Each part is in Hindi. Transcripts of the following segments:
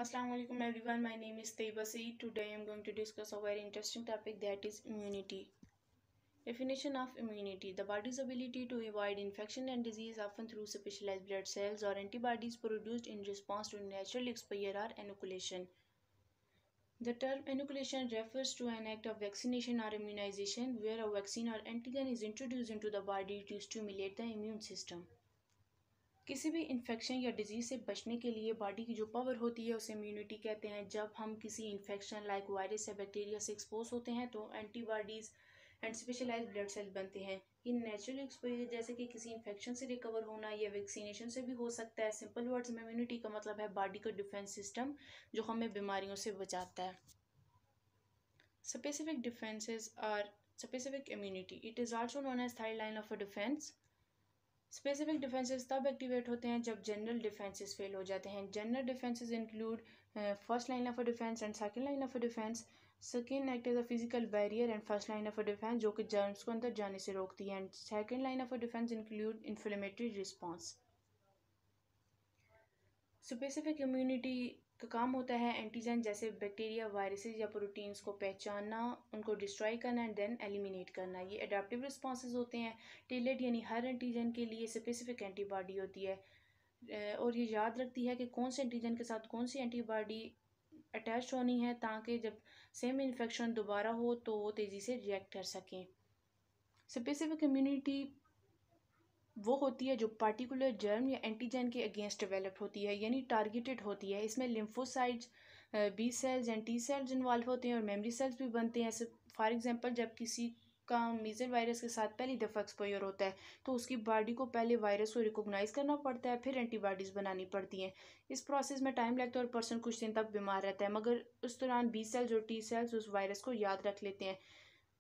Assalamu alaikum everyone. My name is Taiba Saeed. Today I am going to discuss a very interesting topic, that is immunity. Definition of immunity: the body's ability to avoid infection and disease, often through specialized blood cells or antibodies produced in response to natural exposure or inoculation. The term inoculation refers to an act of vaccination or immunization where a vaccine or antigen is introduced into the body to stimulate the immune system. किसी भी इन्फेक्शन या डिजीज़ से बचने के लिए बॉडी की जो पावर होती है उसे इम्यूनिटी कहते हैं। जब हम किसी इन्फेक्शन लाइक वायरस या बैक्टीरिया से एक्सपोज होते हैं तो antibodies and specialized blood cell बनते हैं। ये नेचुरल एक्सपोजर जैसे कि किसी इन्फेक्शन से रिकवर होना या वैक्सीनेशन से भी हो सकता है। सिंपल वर्ड्स में इम्यूनिटी का मतलब है बॉडी का डिफेंस सिस्टम जो हमें बीमारियों से बचाता है। स्पेसिफिक डिफेंसेस और specific immunity, it is also known as third line of a defence. Specific defences तब एक्टिवेट होते हैं जब जनरल डिफेंसेस फेल हो जाते हैं। General defences include first line of a defence and second line of a defence. Second act as a physical barrier and first line of a defence जो कि जर्म्स को अंदर जाने से रोकती है। And second line of a defence include inflammatory response. Specific immunity का काम होता है एंटीजन जैसे बैक्टीरिया, वायरसेस या प्रोटीन्स को पहचानना, उनको डिस्ट्रॉय करना एंड देन एलिमिनेट करना। ये अडेप्टिव रिस्पॉन्सेज होते हैं। टेलेड यानी हर एंटीजन के लिए स्पेसिफिक एंटीबॉडी होती है और ये याद रखती है कि कौन से एंटीजन के साथ कौन सी एंटीबॉडी अटैच होनी है ताकि जब सेम इन्फेक्शन दोबारा हो तो वो तेज़ी से रिएक्ट कर सकें। स्पेसिफिक इम्यूनिटी वो होती है जो पार्टिकुलर जर्म या एंटीजन के अगेंस्ट डेवलप होती है, यानी टारगेटेड होती है। इसमें lymphocytes, B cells and T cells involve होते हैं और मेमोरी सेल्स भी बनते हैं। फॉर एग्जांपल जब किसी का मीजल वायरस के साथ पहली दफ़ा एक्सपोजर होता है तो उसकी बॉडी को पहले वायरस को रिकॉग्नाइज करना पड़ता है, फिर एंटीबॉडीज़ बनानी पड़ती हैं। इस प्रोसेस में टाइम लगता है और पर्सन कुछ दिन तक बीमार रहता है, मगर उस दौरान बी सेल्स और टी सेल्स उस वायरस को याद रख लेते हैं,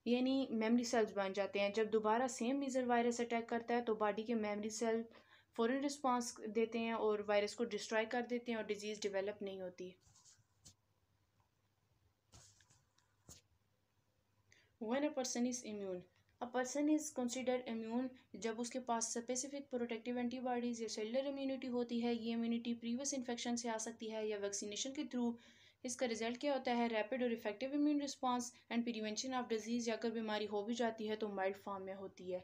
यानी मेमोरी सेल्स बन जाते हैं। जब दोबारा सेम मीजल वायरस अटैक करता है तो बॉडी के मेमोरी सेल फ़ौरन रिस्पांस देते हैं और वायरस को डिस्ट्रॉय कर देते हैं और डिजीज़ डेवलप नहीं होती। When a person is immune, a person is considered immune जब उसके पास स्पेसिफिक प्रोटेक्टिव एंटीबॉडीज़ या सेलुलर इम्यूनिटी होती है। ये इम्यूनिटी प्रीवियस इन्फेक्शन से आ सकती है या वैक्सीनेशन के थ्रू। इसका रिजल्ट क्या होता है? रैपिड और effective immune response and prevention of disease, या अगर बीमारी हो भी जाती है तो माइल्ड फॉर्म में होती है।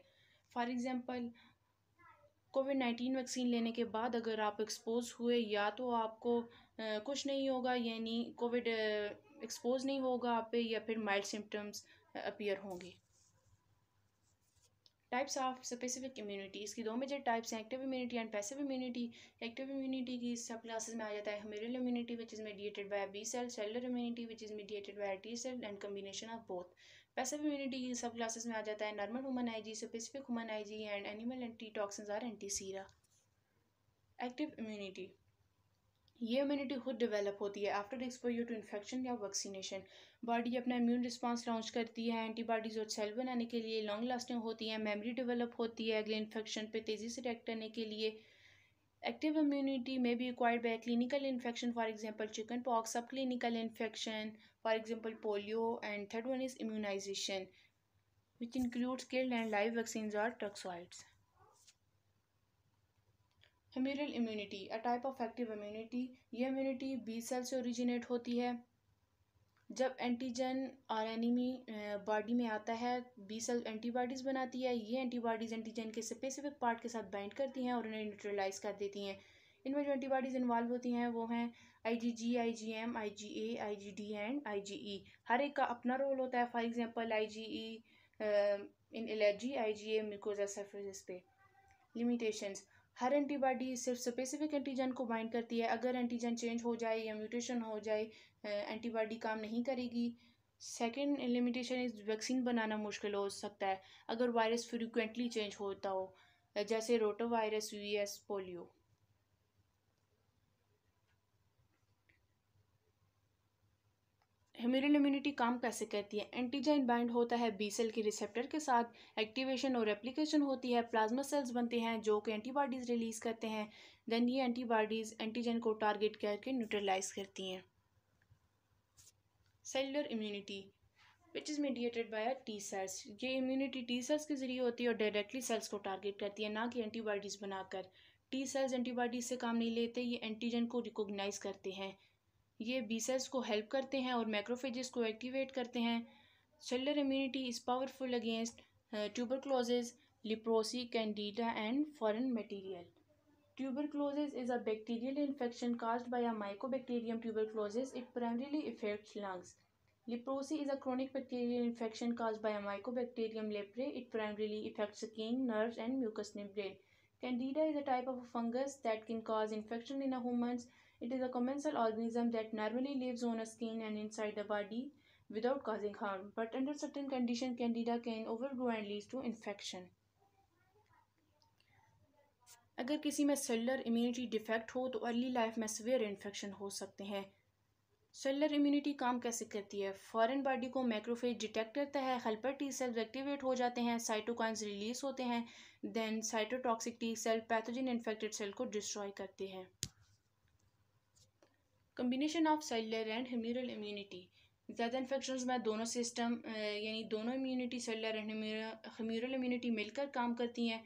फॉर एग्जांपल कोविड-19 वैक्सीन लेने के बाद अगर आप एक्सपोज हुए या तो आपको कुछ नहीं होगा, यानी कोविड एक्सपोज नहीं होगा आप पे, या फिर माइल्ड सिम्टम्स अपीयर होंगे। टाइप्स ऑफ स्पेसिफिक इम्यूनिटी, इसकी दो मेजर टाइप्स हैं, active immunity and passive immunity. Active immunity की सब क्लासेस में आ जाता है humoral immunity which is mediated by B cell, cellular immunity which is mediated by T cell and combination of both. Passive immunity की सब क्लासेस में आ जाता है normal human IG, specific human IG and animal anti toxins और एंटी सीरा। एक्टिव इम्यूनिटी, ये इम्यूनिटी खुद डेवलप होती है आफ्टर एक्सपोजर टू इन्फेक्शन या वैक्सीनेशन। बॉडी अपना इम्यून रिस्पांस लॉन्च करती है एंटीबॉडीज़ और सेल बनाने के लिए, लॉन्ग लास्टिंग होती है, मेमोरी डेवलप होती है अगले इन्फेक्शन पे तेज़ी से रिएक्ट करने के लिए। एक्टिव इम्यूनिटी में be acquired by clinical infection, for example chickenpox, subclinical infection, for example polio. And third one is immunisation which includes killed and live vaccines और toxoids. Humoral immunity, a type of active immunity. ये इम्यूनिटी बी सेल से ओरिजिनेट होती है। जब एंटीजन और एनिमी बॉडी में आता है, बी सेल एंटीबॉडीज़ बनाती है। ये एंटीबॉडीज़ एंटीजन के स्पेसिफिक पार्ट के साथ बाइंड करती हैं और उन्हें न्यूट्रलाइज कर देती हैं। इनमें जो एंटीबॉडीज़ इन्वॉल्व होती हैं वो हैं IgG, IgM, IgA, IgD and IgE। हर एक का अपना रोल होता है। For example IgE in allergy, IgA mucosa surface पे। लिमिटेशंस, हर एंटीबॉडी सिर्फ स्पेसिफिक एंटीजन को बाइंड करती है। अगर एंटीजन चेंज हो जाए या म्यूटेशन हो जाए एंटीबॉडी काम नहीं करेगी। सेकंड लिमिटेशन इज वैक्सीन बनाना मुश्किल हो सकता है अगर वायरस फ्रिक्वेंटली चेंज होता हो, जैसे rotavirus, VS, polio. Humoral immunity काम कैसे करती है? एंटीजन बाइंड होता है बी सेल के रिसेप्टर के साथ, एक्टिवेशन और रेप्लिकेशन होती है, प्लाज्मा सेल्स बनते हैं जो कि एंटीबॉडीज़ रिलीज़ करते हैं। देन ये एंटीबॉडीज़ एंटीजन को टारगेट करके न्यूट्रलाइज करती हैं। Cellular immunity which is mediated by T cells, ये इम्यूनिटी टी सेल्स के ज़रिए होती है और डायरेक्टली सेल्स को टारगेट करती है, ना कि एंटीबॉडीज़ बनाकर। टी सेल्स एंटीबॉडीज़ से काम नहीं लेते, ये एंटीजन को रिकॉग्नाइज करते हैं। ये बी सेल्स को हेल्प करते हैं और मैक्रोफेजेस को एक्टिवेट करते हैं। Cellular immunity is powerful against tuberculosis, leprosy, candida, and foreign material. Tuberculosis is a bacterial infection caused by a Mycobacterium tuberculosis. It primarily affects lungs. Leprosy is a chronic bacterial infection caused by a Mycobacterium leprae. It primarily affects skin, nerves, and mucous membrane. Candida is a type of a fungus that can cause infection in humans. It is a commensal organism that normally lives on a skin and inside the body without causing harm, but under certain conditions, Candida can overgrow and leads to infection. अगर किसी में सेलुलर इम्यूनिटी डिफेक्ट हो तो अर्ली लाइफ में सीवियर इन्फेक्शन हो सकते हैं। सेलुलर इम्यूनिटी काम कैसे करती है? फॉरेन बॉडी को मैक्रोफेज डिटेक्ट करता है, हेल्पर टी सेल्स एक्टिवेट हो जाते हैं, साइटोकाइंस रिलीज होते हैं, then cytotoxic T cell pathogen infected cell को डिस्ट्रॉय करते हैं। Combination of cellular and humoral immunity. ज़्यादा इन्फेक्शंस में दोनों सिस्टम यानी दोनों immunity cellular and humoral immunity मिलकर काम करती हैं।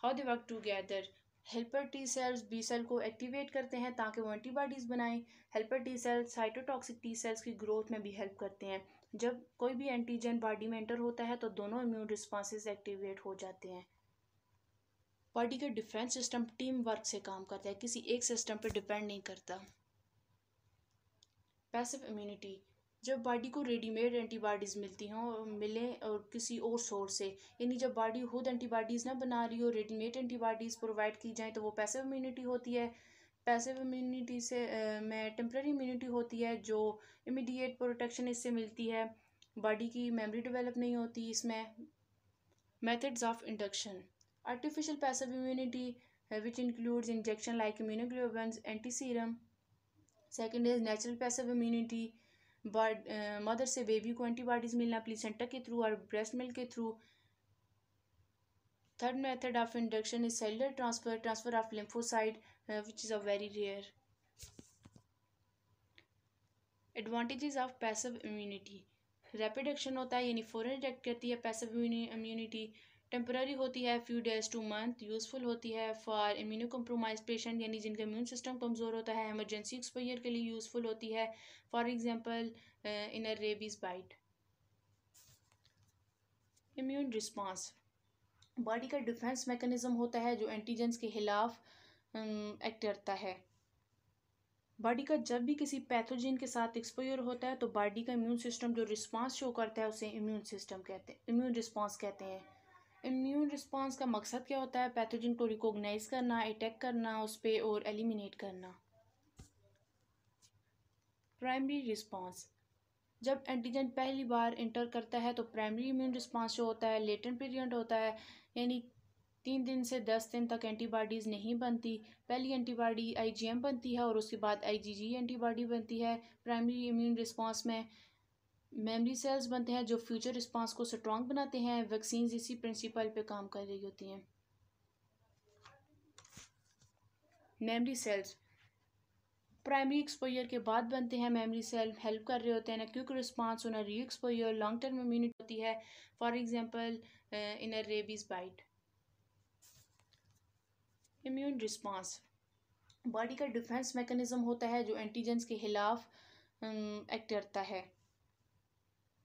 How they work together. Helper T cells B cell को एक्टिवेट करते हैं ताकि वो एंटीबॉडीज़ बनाएं। Helper T cell cytotoxic T cells की ग्रोथ में भी हेल्प करते हैं। जब कोई भी एंटीजन बॉडी में एंटर होता है तो दोनों इम्यून रिस्पॉन्सेज एक्टिवेट हो जाते हैं। बॉडी का डिफेंस सिस्टम टीम वर्क से काम करता है, किसी एक सिस्टम पर डिपेंड नहीं करता। Passive immunity. जब बॉडी को रेडीमेड एंटीबॉडीज़ मिलें और किसी और सोर्स से, यानी जब बॉडी खुद एंटीबॉडीज़ ना बना रही हो, रेडीमेड एंटीबॉडीज़ प्रोवाइड की जाएँ तो वो पैसिव इम्यूनिटी होती है। पैसिव इम्यूनिटी से में टेम्पररी इम्यूनिटी होती है जो इमीडिएट प्रोटेक्शन इससे मिलती है, बॉडी की मेमोरी डेवलप नहीं होती इसमें। Methods of induction. Artificial passive immunity which includes injection like immunoglobulins, anti serum. Second is natural passive immunity, mother से बेबी को एंटीबॉडीज मिलना प्लीसेंटा के थ्रू और ब्रेस्ट मिल्क के through. Third method of induction is cellular transfer of lymphocyte which is a very rare. Advantages of passive immunity. Rapid action होता है यानी फ़ौरन रिएक्ट करती है पैसिव इम्यूनिटी। टेम्पररी होती है, few days two month. Useful होती है फॉर इम्यूनो कम्प्रोमाइज पेशेंट यानी जिनका इम्यून सिस्टम कमज़ोर होता है। इमरजेंसी एक्सपोजर के लिए यूज़फुल होती है, for example in a rabies bite. Immune response. Body का डिफेंस मैकेनिज्म होता है जो एंटीजेंस के खिलाफ एक्ट करता है। बॉडी का जब भी किसी पैथोजन के साथ एक्सपोजर होता है तो बॉडी का इम्यून सिस्टम जो रिस्पांस शो करता है उसे इम्यून रिस्पांस कहते हैं। इम्यून रिस्पांस का मकसद क्या होता है? पैथोजन को रिकॉग्नाइज करना, अटैक करना उस पर और एलिमिनेट करना। Primary response. जब एंटीजन पहली बार इंटर करता है तो प्राइमरी इम्यून रिस्पांस जो होता है लेटेंट पीरियड होता है, यानी 3 दिन से 10 दिन तक एंटीबॉडीज़ नहीं बनती। पहली एंटीबॉडी आईजीएम बनती है और उसके बाद आईजीजी एंटीबॉडी बनती है। प्राइमरी इम्यून रिस्पांस में मेमोरी सेल्स बनते हैं जो फ्यूचर रिस्पांस को स्ट्रॉन्ग बनाते हैं। वैक्सीन इसी प्रिंसिपल पे काम कर रही होती हैं। मेमोरी सेल्स प्राइमरी एक्सपोजर के बाद बनते हैं। मेमोरी सेल हेल्प कर रहे होते हैं quick response on re exposure. Long term immunity होती है, for example in a rabies bite. Immune response body का डिफेंस मैकेनिज्म होता है जो एंटीजेंस के खिलाफ एक्ट करता है।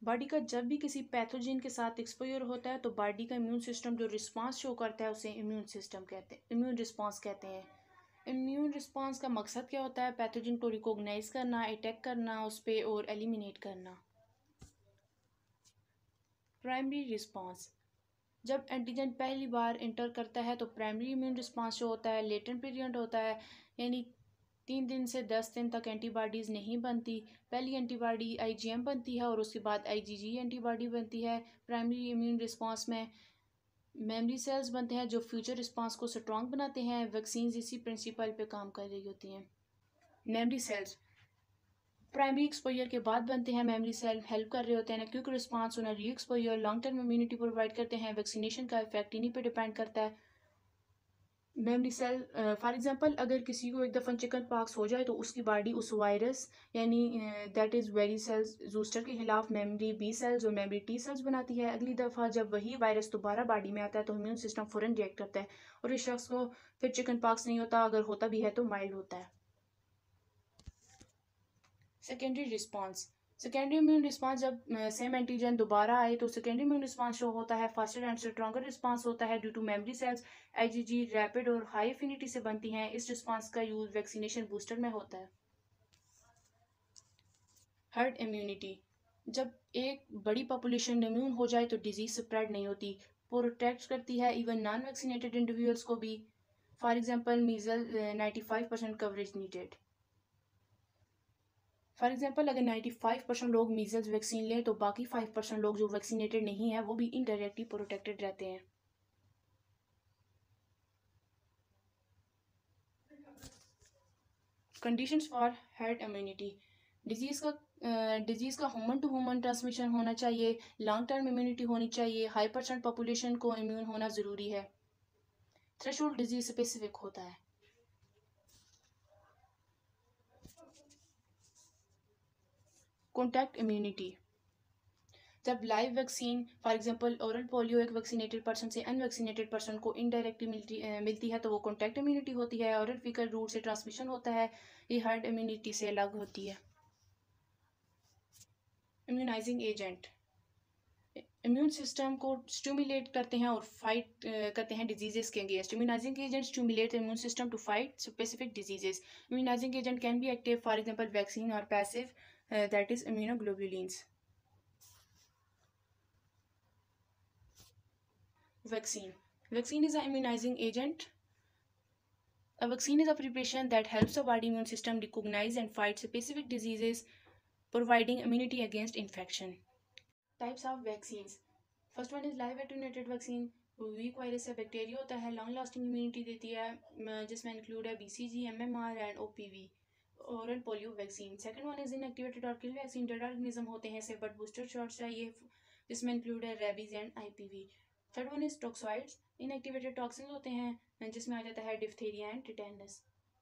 बॉडी का जब भी किसी पैथोजन के साथ एक्सपोजर होता है तो बॉडी का इम्यून सिस्टम जो रिस्पांस शो करता है उसे इम्यून रिस्पांस कहते हैं। इम्यून रिस्पांस का मकसद क्या होता है? पैथोजन को रिकॉग्नाइज करना, अटैक करना उस पर और एलिमिनेट करना। Primary response. जब एंटीजन पहली बार इंटर करता है तो प्राइमरी इम्यून रिस्पांस जो होता है लेटेंट पीरियड होता है, यानी 3 दिन से 10 दिन तक एंटीबॉडीज़ नहीं बनती। पहली एंटीबॉडी आईजीएम बनती है और उसके बाद आईजीजी एंटीबॉडी बनती है। प्राइमरी इम्यून रिस्पांस में मेमोरी सेल्स बनते हैं जो फ्यूचर रिस्पांस को स्ट्रॉन्ग बनाते हैं। वैक्सीन इसी प्रिंसिपल पे काम कर रही होती हैं। मेमोरी सेल्स प्राइमरी एक्सपोजर के बाद बनते हैं। मेमोरी सेल हेल्प कर रहे होते हैं quick response on re exposure. Long term immunity provide करते हैं। वैक्सीनेशन का इफेक्ट इन्हीं पे डिपेंड करता है। मेमोरी सेल फॉर एग्जांपल अगर किसी को एक दफ़ा चिकन पॉक्स हो जाए तो उसकी बॉडी उस वायरस यानी दैट इज़ वेरी सेल्स जूस्टर के खिलाफ मेमोरी बी सेल्स और मेमोरी टी सेल्स बनाती है। अगली दफ़ा जब वही वायरस दोबारा बॉडी में आता है तो इम्यून सिस्टम फ़ौरन रिएक्ट करता है और इस शख्स को फिर चिकन पॉक्स नहीं होता, अगर होता भी है तो माइल्ड होता है। Secondary response, secondary immune response जब सेम एंटीजन दोबारा आए तो सेकेंडरी इम्यून रिस्पांस शो होता है। फास्टर एंड स्ट्रॉन्गर रिस्पांस होता है due to memory cells IgG rapid और हाई एफिनिटी से बनती हैं। इस रिस्पांस का यूज वैक्सीनेशन बूस्टर में होता है। हर्ड इम्यूनिटी, जब एक बड़ी पॉपुलेशन इम्यून हो जाए तो डिजीज स्प्रेड नहीं होती, प्रोटेक्ट करती है इवन नॉन वैक्सीनेटेड इंडिविजुअल्स को भी। For example measles 95% coverage needed. For example अगर 95% लोग मीजल्स वैक्सीन लें तो बाकी 5% लोग जो वैक्सीनेटेड नहीं है वो भी इनडायरेक्टली प्रोटेक्टेड रहते हैं। Conditions for herd immunity, disease का ह्यूमन टू ह्यूमन ट्रांसमिशन होना चाहिए, लॉन्ग टर्म इम्यूनिटी होनी चाहिए, हाई परसेंट पॉपुलेशन को इम्यून होना ज़रूरी है, थ्रेशोल्ड डिजीज स्पेसिफिक होता है। कॉन्टैक्ट इम्यूनिटी, जब live vaccine for example oral polio एक वैक्सीनेटेड पर्सन से अनवैक्सीनेटेड पर्सन को इनडायरेक्टली मिलती है तो वो कॉन्टैक्ट इम्यूनिटी होती है। ओरल फीकल रूट से ट्रांसमिशन होता है, ये हर्ड इम्यूनिटी से अलग होती है। इम्यूनाइजिंग एजेंट इम्यून सिस्टम को स्टिमुलेट करते हैं और फाइट करते हैं डिजीजेस के against. Immunising agent stimulate the immune system to fight specific diseases. Immunising agent can be active for example vaccine और passive that is immunoglobulins. Vaccine. Vaccine is an immunizing agent. A vaccine is a preparation that helps the body immune system recognize and fight specific diseases, providing immunity against infection. Types of vaccines. First one is live attenuated vaccine. Weak virus से बैक्टीरिया होता है, लॉन्ग लास्टिंग इम्यूनिटी देती है, जिसमें इंक्लूड है BCG, MMR and OPV. Oral polio vaccine. Second one is inactivated और किल वैक्सीन। डेड ऑर्गेनिज्म होते हैं इसे बट बूस्टर शॉट्स चाहिए, जिसमें इंक्लूड है rabies and IPV. Third one is toxoids. Inactivated toxin होते हैं जिसमें आ जाता है diphtheria and tetanus.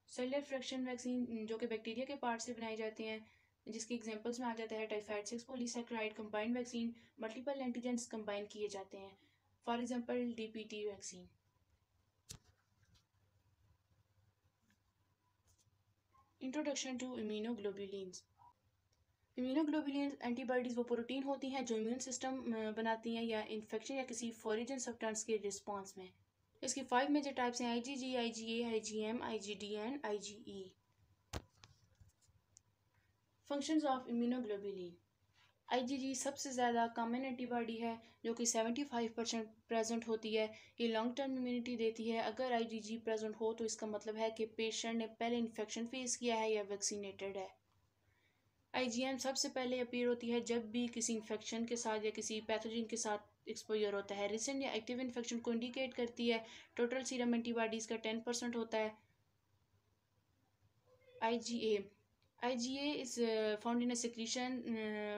Cellular fraction vaccine जो कि बैक्टीरिया के पार्ट से बनाए जाते हैं, जिसकी एग्जांपल्स में आ जाता है typhoid 6 polysaccharide combined vaccine. Multiple antigens combine किए जाते हैं, for example DPT vaccine. Introduction to immunoglobulins. Immunoglobulins antibodies वो प्रोटीन होती हैं जो इम्यून सिस्टम बनाती हैं या इन्फेक्शन या किसी फॉरेजन सब्सटेंस के रिस्पांस में। इसकी 5 मेजर टाइप्स हैं: IgG, IgA, IgM, IgD and IgE. Functions of immunoglobulin. IgG सबसे ज़्यादा कॉमन एंटीबॉडी है जो कि 75% प्रेजेंट होती है। ये लॉन्ग टर्म इम्यूनिटी देती है। अगर आईजीजी प्रेजेंट हो तो इसका मतलब है कि पेशेंट ने पहले इन्फेक्शन फेस किया है या वैक्सीनेटेड है। आईजीएम सबसे पहले अपीयर होती है जब भी किसी इन्फेक्शन के साथ या किसी पैथोजन के साथ एक्सपोजर होता है। रिसेंट या एक्टिव इन्फेक्शन को इंडिकेट करती है। टोटल सीरम एंटीबॉडीज़ का 10% होता है। IgA, IgA is found in a secretion,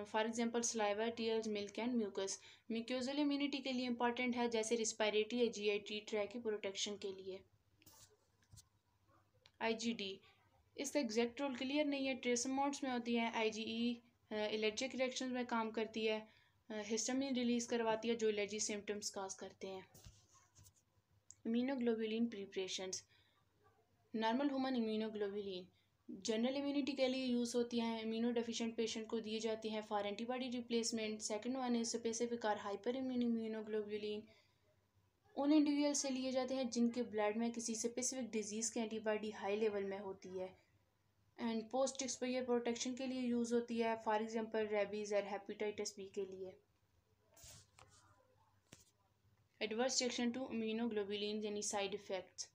for example saliva, tears, milk and mucus. Mucosal immunity के लिए इंपॉर्टेंट है, जैसे रिस्पायरेटरी या GI ट्रैक की प्रोटेक्शन के लिए। IgD, इसका एग्जैक्ट रोल क्लियर नहीं है, ट्रेस अमाउंट्स में होती है। IgE एलर्जिक रिएक्शन में काम करती है, हिस्टामिन रिलीज करवाती है जो एलर्जी सिम्टम्स काज करते हैं। Immunoglobulin preparations. Normal human immunoglobulin general immunity के लिए यूज़ होती हैं, इम्यूनो डेफिशिएंट पेशेंट को दिए जाती हैं for antibody replacement. Second one is specific और हाइपर इम्यून इम्यूनोग्लोबुलिन उन इंडिविजुअल से लिए जाते हैं जिनके ब्लड में किसी स्पेसिफिक डिजीज़ की एंटीबॉडी हाई लेवल में होती है एंड पोस्ट एक्सपोजर प्रोटेक्शन के लिए यूज़ होती है, फॉर एग्जांपल रेबीज और हेपेटाइटिस बी के लिए। एडवर्स रिएक्शन टू इम्यूनोग्लोबुलिन यानी साइड इफ़ेक्ट्स।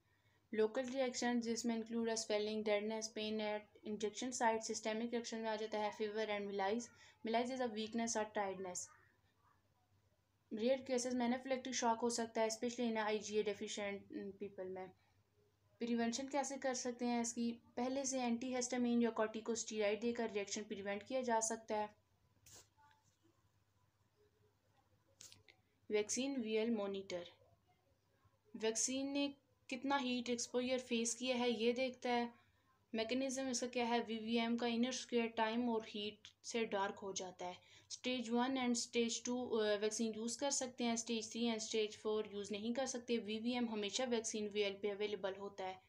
लोकल रिएक्शन जिसमें इंक्लूड है swelling, redness, pain at injection site. Systemic reaction में आ जाता है fever and malaise. Malaise is a weakness और टायर्डनेस। रेयर केसेस में एनाफिलेक्टिक शॉक हो सकता है, specially in IgA deficient people में। प्रिवेंशन कैसे कर सकते हैं इसकी? पहले से एंटीहिस्टामिन या कॉर्टिकोस्टेरॉइड देकर रिएक्शन प्रिवेंट किया जा सकता है। वैक्सीन वीएल मॉनिटर, वैक्सीन ने कितना हीट एक्सपोजर फेस किया है ये देखता है। मैकेनिज्म इसका क्या है? वीवीएम का इनर स्क्वायर टाइम और हीट से डार्क हो जाता है। Stage 1 and stage 2 vaccine use कर सकते हैं, स्टेज 3 एंड स्टेज 4 यूज़ नहीं कर सकते। वीवीएम हमेशा वैक्सीन वीएल पे अवेलेबल होता है।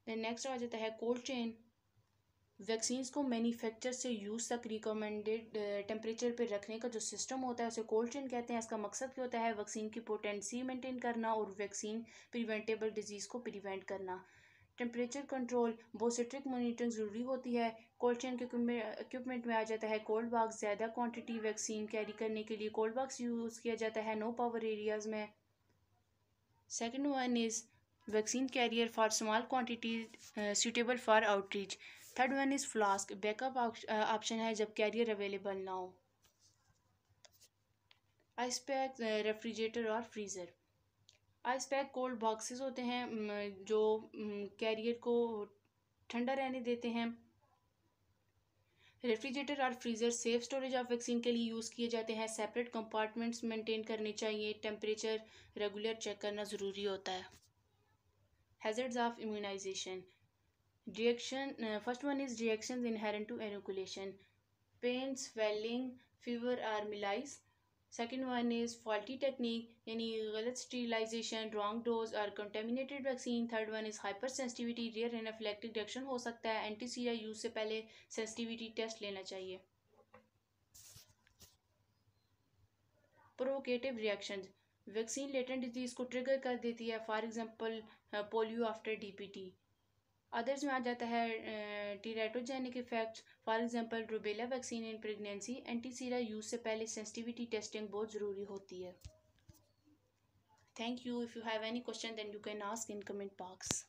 देन नेक्स्ट आ जाता है कोल्ड चेन। वैक्सीन्स को मैन्युफैक्चर से यूज़ तक रिकमेंडेड टेम्परेचर पे रखने का जो सिस्टम होता है उसे कोल्ड चेन कहते हैं। इसका मकसद क्या होता है? वैक्सीन की पोटेंसी मेंटेन करना और वैक्सीन प्रिवेंटेबल डिजीज़ को प्रिवेंट करना। टेम्परेचर कंट्रोल बहुत स्ट्रिक्ट मॉनिटरिंग ज़रूरी होती है। कोल्ड चेन के इक्विपमेंट में आ जाता है कोल्ड बॉक्स। ज़्यादा क्वांटिटी वैक्सीन कैरी करने के लिए कोल्ड बॉक्स यूज़ किया जाता है नो पावर एरियाज़ में। Second one is vaccine carrier for small quantities suitable for outreach. Third one is flask, backup option है जब कैरियर अवेलेबल ना हो। आइस पैक, रेफ्रिजरेटर और freezer. Ice pack cold boxes होते हैं जो कैरियर को ठंडा रहने देते हैं। रेफ्रिजरेटर और freezer safe storage of vaccine के लिए यूज़ किए जाते हैं। सेपरेट कंपार्टमेंट्स मेंटेन करने चाहिए। टेम्परेचर रेगुलर चेक करना ज़रूरी होता है। Hazards of immunization reaction, first one is reactions inherent to inoculation, pain, swelling, fever or malaise. Second one is faulty technique, यानी गलत स्टीरिलाइजेशन, रॉन्ग डोज और contaminated vaccine. Third one is hypersensitivity, rare anaphylactic reaction हो सकता है. एंटीसीरा यूज से पहले सेंसिटिविटी टेस्ट लेना चाहिए. Provocative reactions, vaccine latent disease को ट्रिगर कर देती है. For example polio after DPT. Others में आ जाता है teratogenic effects. For example rubella vaccine in pregnancy. Antisera use से पहले सेंसिटिविटी टेस्टिंग बहुत ज़रूरी होती है. Thank you. If you have any question then you can ask in comment box.